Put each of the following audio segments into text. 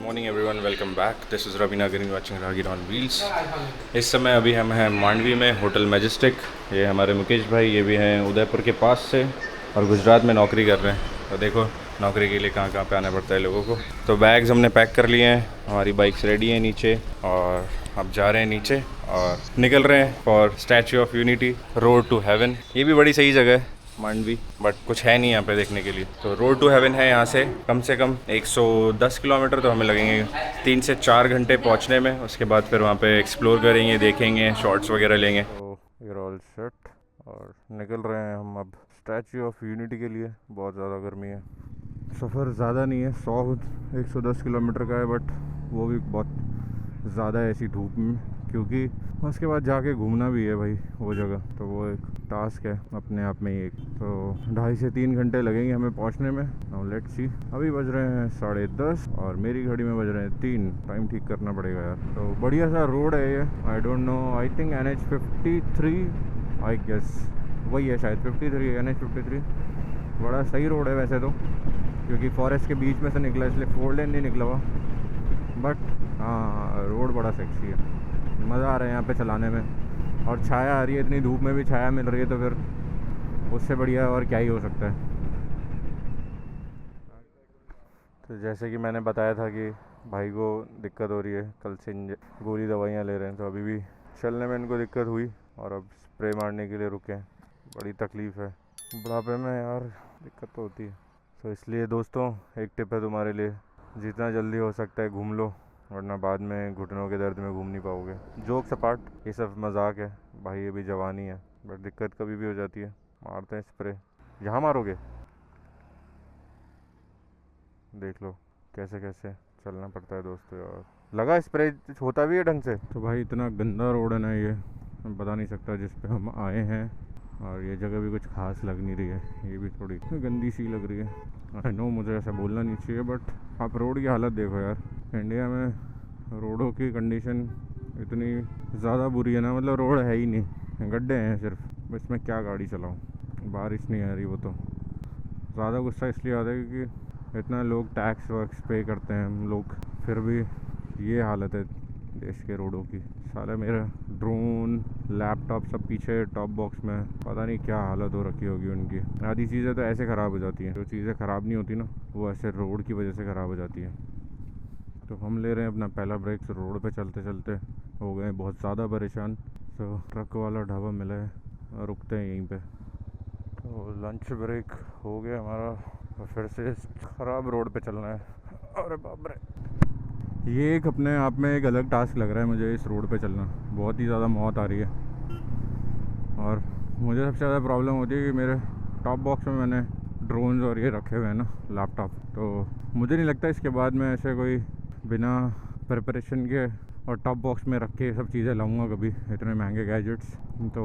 Morning everyone, welcome back. This is Raveena Giring watching Rahgir on wheels. इस समय अभी हम हैं मांडवी में, होटल मैजेस्टिक। ये हमारे मुकेश भाई, ये भी हैं उदयपुर के पास से और गुजरात में नौकरी कर रहे हैं। तो देखो नौकरी के लिए कहाँ कहाँ पे आना पड़ता है लोगों को। तो बैग्स हमने पैक कर लिए हैं, हमारी बाइक्स रेडी हैं नीचे और अब जा रहे हैं नीचे और निकल रहे हैं for statue of unity, road to heaven. ये भी बड़ी सही जगह है मांडवी, बट कुछ है नहीं यहाँ पे देखने के लिए। तो रोड टू हेवन है यहाँ से कम 110 किलोमीटर, तो हमें लगेंगे 3 से 4 घंटे पहुँचने में। उसके बाद फिर वहाँ पे एक्सप्लोर करेंगे, देखेंगे, शॉट्स वगैरह लेंगे। तो वी आर ऑल सेट और निकल रहे हैं हम अब स्टैचू ऑफ यूनिटी के लिए। बहुत ज़्यादा गर्मी है, सफ़र ज़्यादा नहीं है, 110 किलोमीटर का है, बट वो भी बहुत ज़्यादा है ऐसी धूप में, क्योंकि उसके बाद जाके घूमना भी है भाई वो जगह। तो वो एक टास्क है अपने आप में ही एक। तो 2.5 से 3 घंटे लगेंगे हमें पहुंचने में। Now let's see. अभी बज रहे हैं 10:30 और मेरी घड़ी में बज रहे हैं 3। टाइम ठीक करना पड़ेगा यार। तो बढ़िया सा रोड है ये। I don't know, I think NH53, I guess वही है शायद, 53 NH53। बड़ा सही रोड है वैसे तो, क्योंकि फॉरेस्ट के बीच में से निकला, इसलिए 4 लेन नहीं निकला हुआ। बट हाँ, रोड बड़ा सेक्सी है, मज़ा आ रहा है यहाँ पे चलाने में। और छाया आ रही है, इतनी धूप में भी छाया मिल रही है, तो फिर उससे बढ़िया और क्या ही हो सकता है। तो जैसे कि मैंने बताया था कि भाई को दिक्कत हो रही है, कल से गोली दवाइयाँ ले रहे हैं, तो अभी भी चलने में इनको दिक्कत हुई और अब स्प्रे मारने के लिए रुके हैं। बड़ी तकलीफ़ है, बुढ़ापे में यार दिक्कत तो होती है। तो इसलिए दोस्तों एक टिप है तुम्हारे लिए, जितना जल्दी हो सकता है घूम लो, वरना बाद में घुटनों के दर्द में घूम नहीं पाओगे। जोक्स अपार्ट, ये सब मजाक है भाई, ये भी जवानी है, बट दिक्कत कभी भी हो जाती है। मारते हैं स्प्रे। यहाँ मारोगे, देख लो कैसे कैसे चलना पड़ता है दोस्तों यार। लगा स्प्रे होता भी है ढंग से। तो भाई इतना गंदा रोड है ना ये, मैं बता नहीं सकता जिस पे हम आए हैं। और ये जगह भी कुछ खास लग नहीं रही है, ये भी थोड़ी गंदी सी लग रही है। आई नो मुझे ऐसा बोलना नहीं चाहिए, बट आप रोड की हालत देखो यार। इंडिया में रोडों की कंडीशन इतनी ज़्यादा बुरी है ना, मतलब रोड है ही नहीं, गड्ढे हैं सिर्फ। इसमें क्या गाड़ी चलाऊं, बारिश नहीं आ रही। वो तो ज़्यादा गुस्सा इसलिए आता है क्योंकि इतना लोग टैक्स वैक्स पे करते हैं हम लोग, फिर भी ये हालत है देश के रोडों की। साला मेरा ड्रोन, लैपटॉप सब पीछे टॉप बॉक्स में, पता नहीं क्या हालत हो रखी होगी उनकी। आधी चीज़ें तो ऐसे ख़राब हो जाती हैं, जो चीज़ें ख़राब नहीं होती ना, वो ऐसे रोड की वजह से ख़राब हो जाती हैं। तो हम ले रहे हैं अपना पहला ब्रेक। रोड पे चलते चलते हो गए बहुत ज़्यादा परेशान। तो ट्रक वाला ढाबा मिला है, रुकते हैं यहीं पे। तो लंच ब्रेक हो गया हमारा और फिर से ख़राब रोड पे चलना है। अरे बाप रे, ये एक अपने आप में एक अलग टास्क लग रहा है मुझे, इस रोड पे चलना। बहुत ही ज़्यादा मौत आ रही है और मुझे सबसे ज़्यादा प्रॉब्लम होती है कि मेरे टॉप बॉक्स में मैंने ड्रोन्स और ये रखे हुए हैं ना, लैपटॉप। तो मुझे नहीं लगता इसके बाद मैं ऐसे कोई बिना प्रिपरेशन के और टॉप बॉक्स में रख के सब चीज़ें लाऊंगा कभी, इतने महंगे गैजेट्स। तो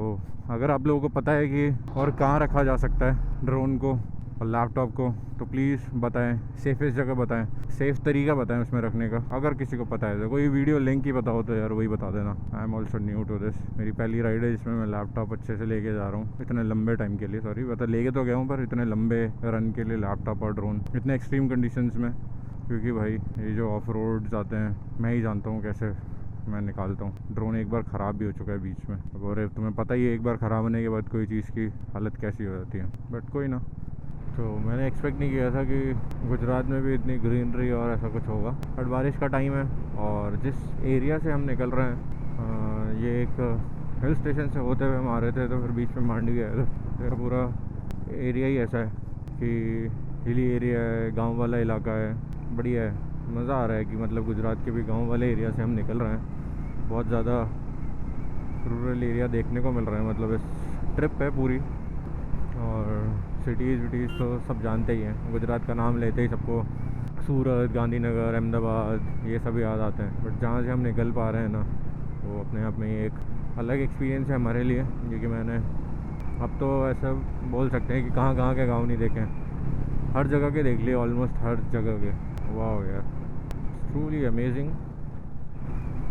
अगर आप लोगों को पता है कि और कहाँ रखा जा सकता है ड्रोन को और लैपटॉप को, तो प्लीज़ बताएं, सेफेस्ट जगह बताएं, सेफ़ तरीका बताएं उसमें रखने का। अगर किसी को पता है तो कोई वीडियो लिंक ही पता हो तो यार वही बता देना। I am also new to this, मेरी पहली राइड है जिसमें मैं लैपटॉप अच्छे से लेके जा रहा हूँ इतने लंबे टाइम के लिए। सॉरी, बता लेके तो गया हूँ, पर इतने लंबे रन के लिए लैपटॉप और ड्रोन इतने एक्सट्रीम कंडीशंस में, क्योंकि भाई ये जो ऑफ रोड जाते हैं मैं ही जानता हूँ कैसे मैं निकालता हूँ। ड्रोन एक बार ख़राब भी हो चुका है बीच में, और तुम्हें पता ही है एक बार ख़राब होने के बाद कोई चीज़ की हालत कैसी हो जाती है। बट कोई ना। तो मैंने एक्सपेक्ट नहीं किया था कि गुजरात में भी इतनी ग्रीनरी और ऐसा कुछ होगा। बट बारिश का टाइम है और जिस एरिया से हम निकल रहे हैं ये एक हिल स्टेशन से होते हुए हम आ रहे थे, तो फिर बीच में मांडवी आया था। तो पूरा एरिया ही ऐसा है कि हिली एरिया है, गांव वाला इलाका है, बढ़िया है, मज़ा आ रहा है कि मतलब गुजरात के भी गांव वाले एरिया से हम निकल रहे हैं। बहुत ज़्यादा रूरल एरिया देखने को मिल रहा है, मतलब इस ट्रिप है पूरी। और सिटीज़ विटीज़ तो सब जानते ही हैं, गुजरात का नाम लेते ही सबको सूरत, गांधीनगर, अहमदाबाद ये सब याद आते हैं। बट जहाँ से हम निकल पा रहे हैं ना, वो अपने आप में ही एक अलग एक्सपीरियंस है हमारे लिए, क्योंकि मैंने अब तो ऐसा बोल सकते हैं कि कहाँ कहाँ के गाँव नहीं देखे, हर जगह के देख लिए, ऑलमोस्ट हर जगह के। वाह यार, ट्रूली अमेजिंग।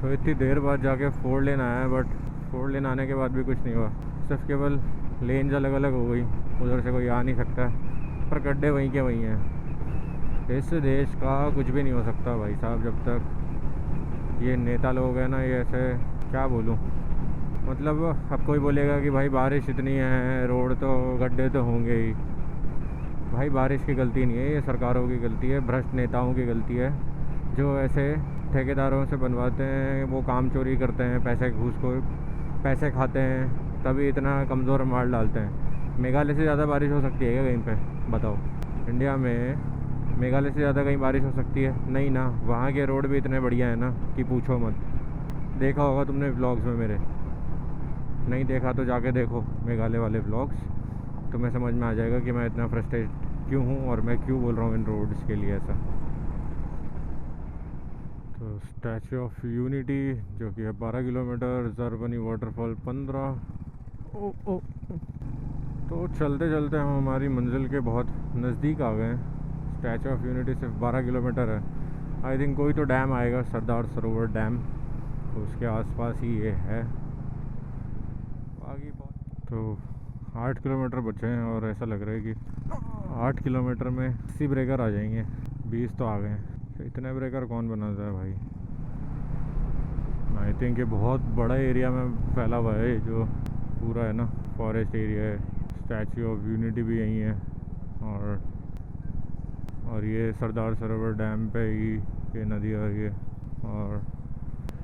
तो इतनी देर बाद जाके 4 लेन आया है, बट 4 लेन आने के बाद भी कुछ नहीं हुआ, सिर्फ केवल लेन्स अलग अलग हो गई, उधर से कोई आ नहीं सकता, पर गड्ढे वहीं के वहीं हैं। इस देश का कुछ भी नहीं हो सकता भाई साहब जब तक ये नेता लोग हैं ना, ये ऐसे क्या बोलूँ, मतलब अब कोई बोलेगा कि भाई बारिश इतनी है, रोड तो गड्ढे तो होंगे ही। भाई बारिश की गलती नहीं है, ये सरकारों की गलती है, भ्रष्ट नेताओं की गलती है जो ऐसे ठेकेदारों से बनवाते हैं, वो काम चोरी करते हैं, पैसे खाते हैं, तभी इतना कमज़ोर माल डालते हैं। मेघालय से ज़्यादा बारिश हो सकती है क्या कहीं पे? बताओ, इंडिया में मेघालय से ज़्यादा कहीं बारिश हो सकती है? नहीं ना। वहाँ के रोड भी इतने बढ़िया है ना कि पूछो मत। देखा होगा तुमने व्लॉग्स में मेरे, नहीं देखा तो जाके देखो मेघालय वाले व्लॉग्स, तुम्हें समझ में आ जाएगा कि मैं इतना फ्रस्ट्रेट क्यों हूँ और मैं क्यों बोल रहा हूँ इन रोड्स के लिए ऐसा। तो स्टैचू ऑफ यूनिटी जो कि है 12 किलोमीटर, जरबनी वाटरफॉल 15। ओ तो चलते चलते हम हमारी मंजिल के बहुत नज़दीक आ गए हैं। स्टैचू ऑफ यूनिटी सिर्फ 12 किलोमीटर है। आई थिंक कोई तो डैम आएगा, सरदार सरोवर डैम, तो उसके आसपास ही ये है। आगे तो 8 किलोमीटर बचे हैं और ऐसा लग रहा है कि 8 किलोमीटर में 80 ब्रेकर आ जाएंगे। 20 तो आ गए हैं, तो इतने ब्रेकर कौन बनाता है भाई। आई थिंक ये बहुत बड़ा एरिया में फैला हुआ है, जो पूरा है ना फॉरेस्ट एरिया है। स्टैचू ऑफ यूनिटी भी यहीं है और ये सरदार सरोवर डैम पे ही ये नदी आ रही है, और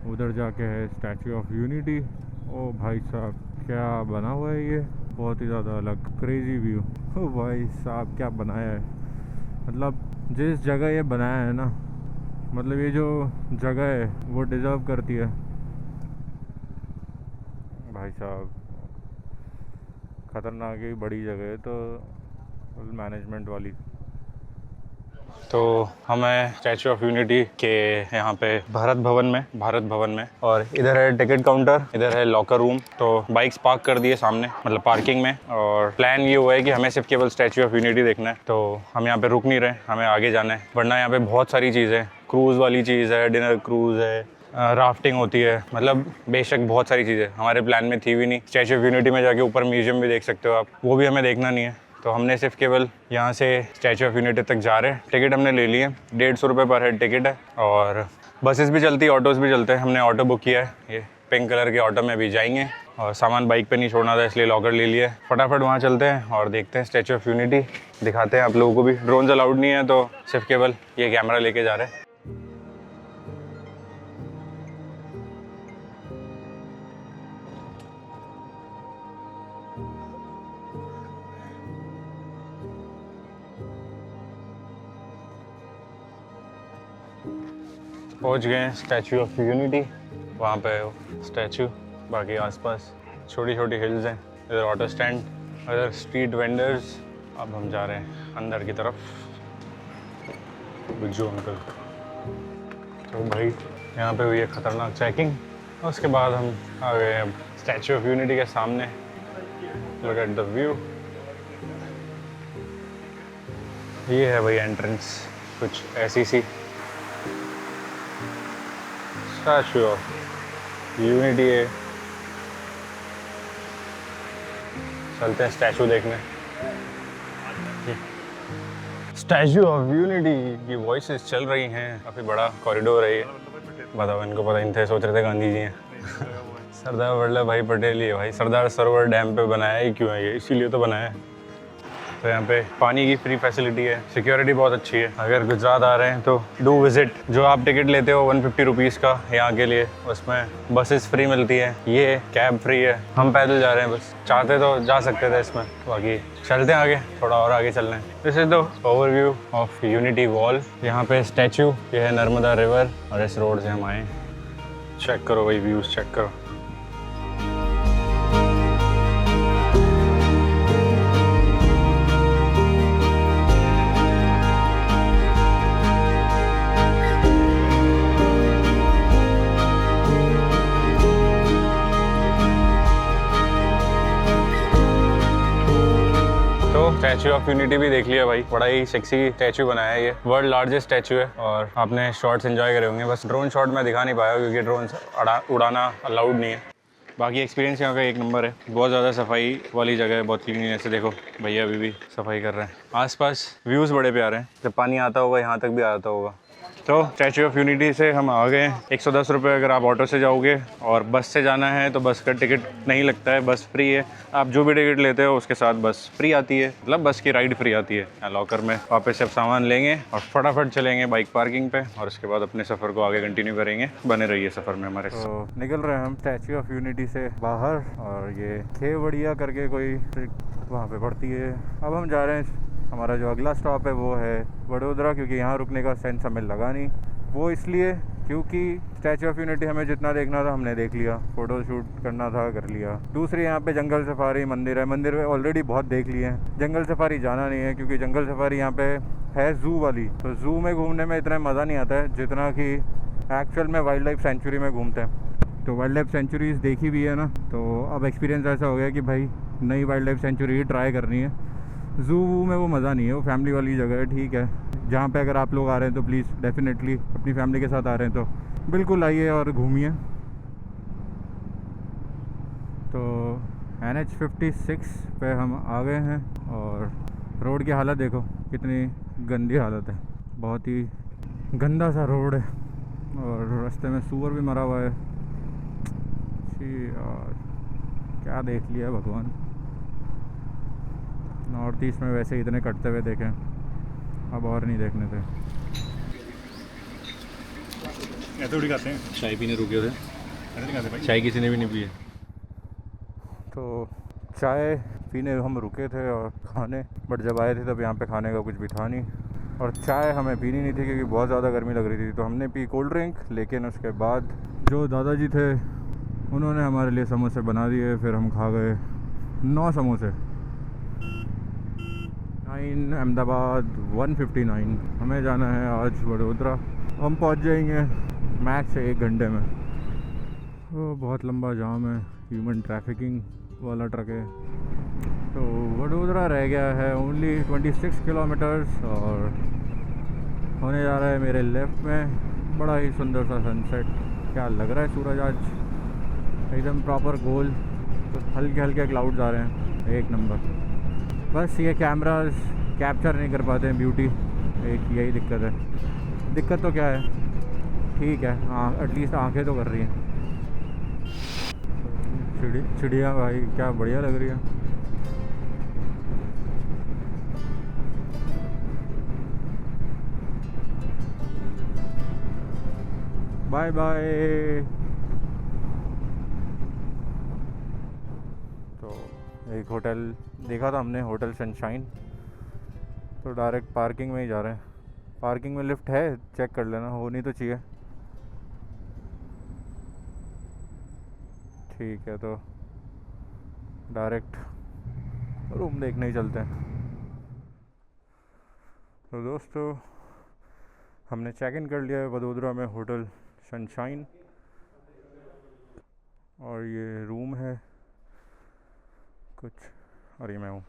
उधर जाके है स्टैचू ऑफ यूनिटी। ओ भाई साहब क्या बना हुआ है ये, बहुत ही ज़्यादा अलग क्रेजी व्यू। ओ भाई साहब क्या बनाया है, मतलब जिस जगह ये बनाया है ना, मतलब ये जो जगह है वो डिज़र्व करती है भाई साहब। ख़तरनाक ही बड़ी जगह है, तो मैनेजमेंट वाली। तो हमें स्टैचू ऑफ यूनिटी के यहाँ पे भारत भवन में और इधर है टिकट काउंटर, इधर है लॉकर रूम। तो बाइक्स पार्क कर दिए सामने, मतलब पार्किंग में, और प्लान ये हुआ है कि हमें सिर्फ केवल स्टैचू ऑफ यूनिटी देखना है। तो हम यहाँ पे रुक नहीं रहे, हमें आगे जाना है, वरना यहाँ पे बहुत सारी चीज़ें, क्रूज़ वाली चीज़ है, डिनर क्रूज़ है, राफ्टिंग होती है, मतलब बेशक बहुत सारी चीज़ें हमारे प्लान में थी भी नहीं। स्टैचू ऑफ यूनिटी में जाके ऊपर म्यूजियम भी देख सकते हो आप, वो भी हमें देखना नहीं है। तो हमने सिर्फ केवल यहाँ से स्टैचू ऑफ यूनिटी तक जा रहे हैं। टिकट हमने ले ली है, 150 रुपये पर हेड टिकट है, और बसेस भी चलती है, ऑटोज़ भी चलते हैं। हमने ऑटो बुक किया है, ये पिंक कलर के ऑटो में भी जाएंगे, और सामान बाइक पे नहीं छोड़ना था इसलिए लॉकर ले लिया है। फटाफट वहाँ चलते हैं और देखते हैं स्टैचू ऑफ यूनिटी, दिखाते हैं आप लोगों को भी। ड्रोन अलाउड नहीं है, तो सिर्फ केवल ये कैमरा लेके जा रहे हैं। पहुंच गए हैं स्टैचू ऑफ यूनिटी, वहाँ पे स्टैचू, बाकी आसपास छोटी छोटी हिल्स हैं। इधर ऑटो स्टैंड, इधर स्ट्रीट वेंडर्स। अब हम जा रहे हैं अंदर की तरफ, बुज्जू अंकल। तो भाई यहाँ पे हुई है ख़तरनाक चेकिंग, उसके बाद हम आ गए अब स्टैचू ऑफ यूनिटी के सामने। लुक एट द व्यू, ये है भाई एंट्रेंस, कुछ ऐसी सी स्टैचू ऑफ यूनिटी है। चलते हैं स्टैचू देखने। स्टैचू ऑफ यूनिटी की वॉइसेस चल रही हैं, काफ़ी बड़ा कॉरिडोर है ये। बताओ इनको पता नहीं थे, सोच रहे थे गांधी जी हैं। सरदार वल्लभ भाई पटेल ही है भाई। सरदार सरोवर डैम पे बनाया ही क्यों है ये, इसीलिए तो बनाया है। तो यहाँ पे पानी की फ्री फैसिलिटी है, सिक्योरिटी बहुत अच्छी है। अगर गुजरात आ रहे हैं तो डू विजिट। जो आप टिकट लेते हो 150 रुपीज़ का यहाँ के लिए, उसमें बसेस फ्री मिलती है, ये कैब फ्री है। हम पैदल जा रहे हैं, बस चाहते तो जा सकते थे इसमें। बाकी चलते हैं आगे, थोड़ा और आगे चलना है। This is the overview of unity wall. यहाँ पे स्टैचू, ये है नर्मदा रिवर, और इस रोड से हम आए। चेक करो भाई, व्यूज़ चेक करो। स्टैचू ऑफ यूनिटी भी देख लिया भाई, बड़ा ही सेक्सी स्टैचू बनाया है। ये वर्ल्ड लार्जेस्ट स्टैचू है, और आपने शॉट्स एंजॉय करे होंगे। बस ड्रोन शॉट मैं दिखा नहीं पाया क्योंकि ड्रोन उड़ाना अलाउड नहीं है। बाकी एक्सपीरियंस यहाँ का एक नंबर है, बहुत ज़्यादा सफाई वाली जगह है, बहुत क्लीन है। ऐसे देखो भैया अभी भी सफाई कर रहे हैं। आसपास व्यूज़ बड़े प्यारे हैं, जब पानी आता होगा यहाँ तक भी आता होगा। तो स्टैचू ऑफ यूनिटी से हम आ गए। 110 रुपये अगर आप ऑटो से जाओगे, और बस से जाना है तो बस का टिकट नहीं लगता है, बस फ्री है। आप जो भी टिकट लेते हो उसके साथ बस फ्री आती है, मतलब बस की राइड फ्री आती है। यहाँ लॉकर में वापस से सामान लेंगे और फटाफट चलेंगे बाइक पार्किंग पे, और उसके बाद अपने सफ़र को आगे कंटिन्यू करेंगे। बने रहिए सफ़र में हमारे। तो निकल रहे हैं हम स्टैचू ऑफ यूनिटी से बाहर, और ये खेवड़िया करके कोई वहाँ पे पड़ती है। अब हम जा रहे हैं, हमारा जो अगला स्टॉप है वो है वडोदरा, क्योंकि यहाँ रुकने का सेंस हमें लगा नहीं। वो इसलिए क्योंकि स्टैचू ऑफ यूनिटी हमें जितना देखना था हमने देख लिया, फ़ोटो शूट करना था कर लिया। दूसरी यहाँ पे जंगल सफारी मंदिर है, मंदिर में ऑलरेडी बहुत देख लिए हैं। जंगल सफारी जाना नहीं है, क्योंकि जंगल सफारी यहाँ पे है ज़ू वाली, तो ज़ू में घूमने में इतना मज़ा नहीं आता है जितना कि एक्चुअल में वाइल्ड लाइफ सेंचुरी में घूमते हैं। तो वाइल्ड लाइफ सेंचुरीज़ देखी भी है ना, तो अब एक्सपीरियंस ऐसा हो गया कि भाई नई वाइल्ड लाइफ सेंचुरी ही ट्राई करनी है। ज़ू में वो मज़ा नहीं है, वो फैमिली वाली जगह है, ठीक है। जहाँ पे अगर आप लोग आ रहे हैं तो प्लीज़ डेफिनेटली अपनी फैमिली के साथ आ रहे हैं तो बिल्कुल आइए और घूमिए। तो NH56 पे हम आ गए हैं, और रोड की हालत देखो कितनी गंदी हालत है, बहुत ही गंदा सा रोड है, और रास्ते में सूअर भी मरा हुआ है। छी यार, क्या देख लिया भगवान। नॉर्थ ईस्ट में वैसे इतने कटते हुए देखें, अब और नहीं देखने थे। ऐसे उड़ी खाते हैं, चाय पीने रुके थे, ऐसे नहीं खाते भाई। चाय किसी ने भी नहीं पी है। तो चाय पीने हम रुके थे और खाने, बट जब आए थे तब यहाँ पे खाने का कुछ भी था नहीं, और चाय हमें पीनी नहीं थी क्योंकि बहुत ज़्यादा गर्मी लग रही थी। तो हमने पी कोल्ड ड्रिंक, लेकिन उसके बाद जो दादाजी थे उन्होंने हमारे लिए समोसे बना दिए, फिर हम खा गए 9 समोसे। 9 अहमदाबाद 159। हमें जाना है आज वडोदरा, हम पहुंच जाएंगे मैक्स 1 घंटे में। वो बहुत लंबा जाम है, ह्यूमन ट्रैफिकिंग वाला ट्रक है। तो वडोदरा रह गया है ओनली 26 किलोमीटर्स, और होने जा रहा है मेरे लेफ़्ट में बड़ा ही सुंदर सा सनसेट। क्या लग रहा है सूरज आज एकदम प्रॉपर गोल, तो हल्के हल्के क्लाउड्स आ रहे हैं, एक नंबर। बस ये कैमरास कैप्चर नहीं कर पाते हैं ब्यूटी, एक यही दिक्कत है। दिक्कत तो क्या है, ठीक है, हाँ एटलीस्ट आंखें तो कर रही हैं। चिड़िया भाई क्या बढ़िया लग रही है। Bye bye. तो एक होटल देखा था हमने, होटल सनशाइन, तो डायरेक्ट पार्किंग में ही जा रहे हैं। पार्किंग में लिफ्ट है, चेक कर लेना, होनी तो चाहिए। ठीक है, तो डायरेक्ट रूम देखने ही चलते हैं। तो दोस्तों हमने चेक इन कर लिया है वडोदरा में होटल सनशाइन, और ये रूम है कुछ, और ये मैं हूँ।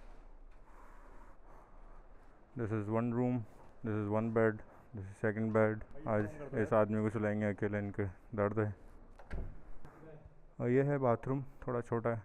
This is 1 room, this is 1 bed, this is 2nd bed. आज इस आदमी को सुलाएंगे अकेले, इनके दर्द है। और ये है बाथरूम, थोड़ा छोटा है।